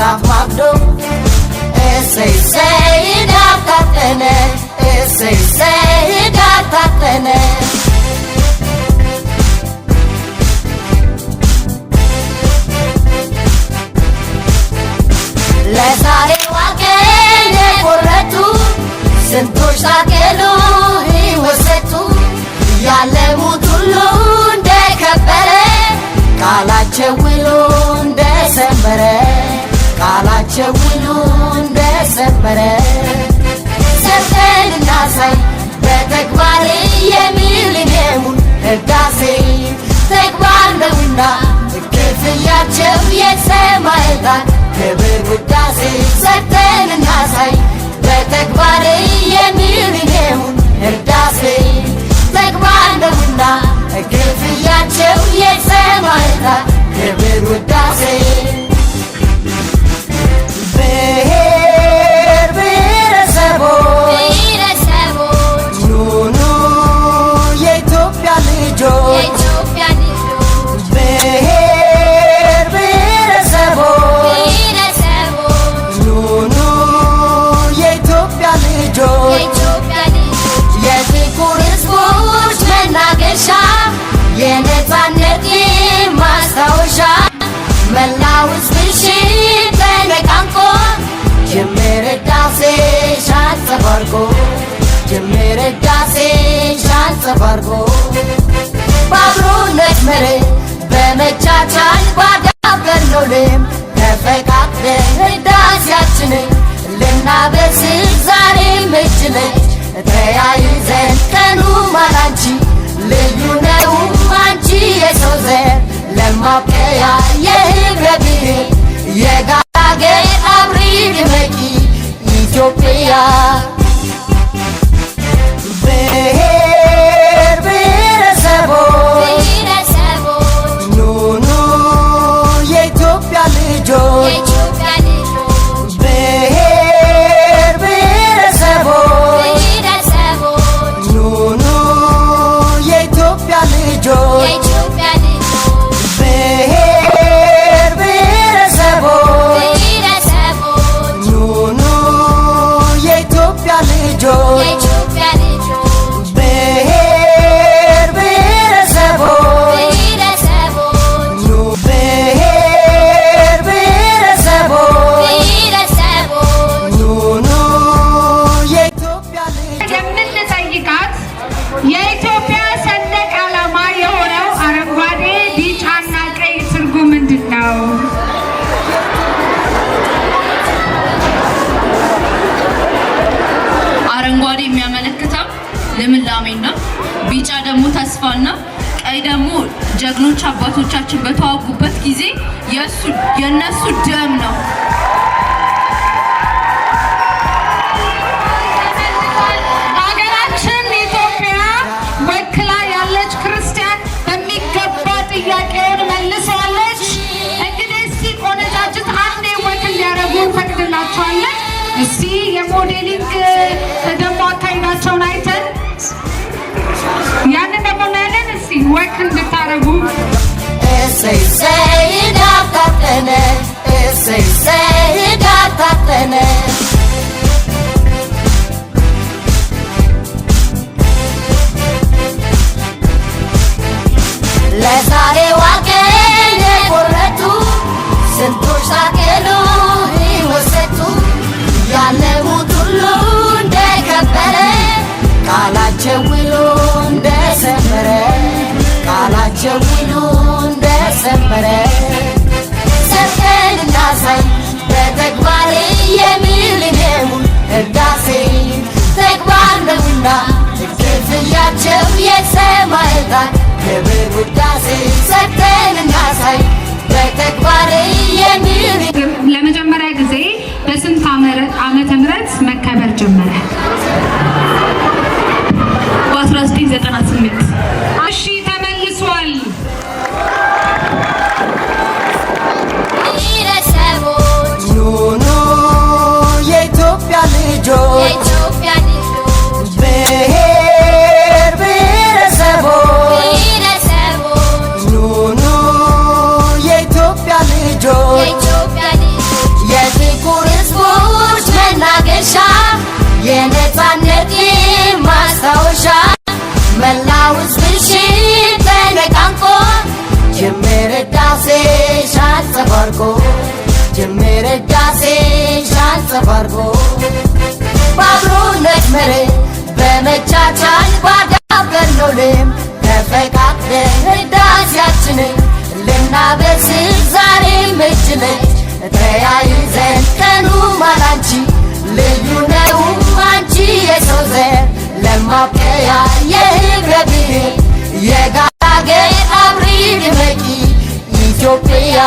እሳት ማብዶ እሰይ እሰይ ዳር ታጠነ እሰይ እሰይ ዳር ታጠነ ለዛሬዋ ቀን የቆረጡ ስንቶች ታገሉ ሕይወት ያለሙት ሁሉ እንደከበረ ቃላቸው ውሎ እንደሰመረ ቃላቸው ውሎ እንደሰመረ ሰርተን እናሳይ በተግባር የሚሊኒየሙን ህዳሴ ተግባር ነውና ክፍያቸው የሰማዕታት ክብር ውዳሴ ሰርተን እናሳይ በተግባር የሚሊኒየሙን ህዳሴ ተግባር ነውና ክፍያቸው የሰማዕታት ክብር ውዳሴ ብሔር ብሔረሰቦች ኑኑ የኢትዮጵያ ልጆች ብሔር ብሔረሰቦች ኑኑ የኢትዮጵያ ልጆች የጥቁር ሕዝቦች መናገሻ የነፃነት ማስታወሻ መላው ሕዝብሽን ተነቃንቆ ጅምር ህዳሴሽ አንጸባርቆ ጅምር ህዳሴሽ አንጸባርቆ በአብሮነት መርህ በመቻቻል ባዳበርነው ልምድ ተፈቃቅረን ህዳሴያችንን ልናበስር ዛሬም እጅ ለእጅ ተያይዘን ቀኑ ማላንቺ ልዩ ነው አንቺ የሰው ዘር ለማብቀያ የህብረ ብሔር የጋራ አገር አብሪ ድመቂ ኢትዮጵያ ብሔር ብሔረሰቦች ኑኑ የኢትዮጵያ ልጆች ብሔር ብሔረሰቦች ኑኑ የኢትዮጵያ ልጆች ብሔር ብሔረሰቦች ኑኑ የኢትዮጵያ ልጆች ብሔር ብሔረሰቦች ብሔር ብሔረሰቦች ኑኑ የኢትዮጵያ ልጆች የምንጠይቃት የኢትዮጵያ ሰንደቅ ዓላማ የሆነው አረንጓዴ ቢጫና ቀይ ትርጉም ምንድን ነው? አረንጓዴ የሚያመለክተው ልምላሜና፣ ቢጫ ደግሞ ተስፋና፣ ቀይ ደግሞ ጀግኖች አባቶቻችን በተዋጉበት ጊዜ የነሱ ደም ነው። ሀገራችን ኢትዮጵያ ወክላ ያለች ክርስቲያን በሚገባ ጥያቄውን መልሰዋለች። እንግዲህ እስቲ ቆነጃጅት አንዴ ወክ እንዲያደርጉ ፈቅድላቸዋለን። እስቲ የሞዴሊንግ ደግሞ አካሄዳቸውን አይተን ያንን ደግሞ እናያለን። እስቲ ወክ እንድታደርጉ እሰይ እሰይ ዳር ታጠነ እሰይ እሰይ ዳር ታጠነ ለዛሬዋ ቀን የቆረጡ ስንቶች ታገሉ ሕይወት ያለሙት ሁሉ እንደከበረ ቃላቸው ውሎ እንደሰመረ ቃላቸው ውሎ እንደሰመረ ሰርተን እናሳይ በተግባር የሚሊኒየሙን ህዳሴ ተግባር ነውና ክፍያቸው የሰማዕታት ክብር ውዳሴ ሰርተን እናሳይ በተግባር የሚሊኒየም ለመጀመሪያ ጊዜ በስንት ዓመተ ምህረት መከበር ጀመረ? በ1998 እሺ ተመልሷል። ኑኑ የኢትዮጵያ ልጆች ብሔር ብሔረሰቦች ኑኑ የኢትዮጵያ ልጆች አርጎ በአብሮነት መርህ በመቻቻል ባዳበርነው ልም ተፈቃቅደን ህዳሴያችንን ልናበስር ዛሬም እጅ ለእጅ ተያይዘን ቀኑ ማላንቺ ልዩ ነው አንቺ የሰው ዘር ለማብቀያ የህብረ ብሔር የጋራ አገር አብሪ ድመቂ ኢትዮጵያ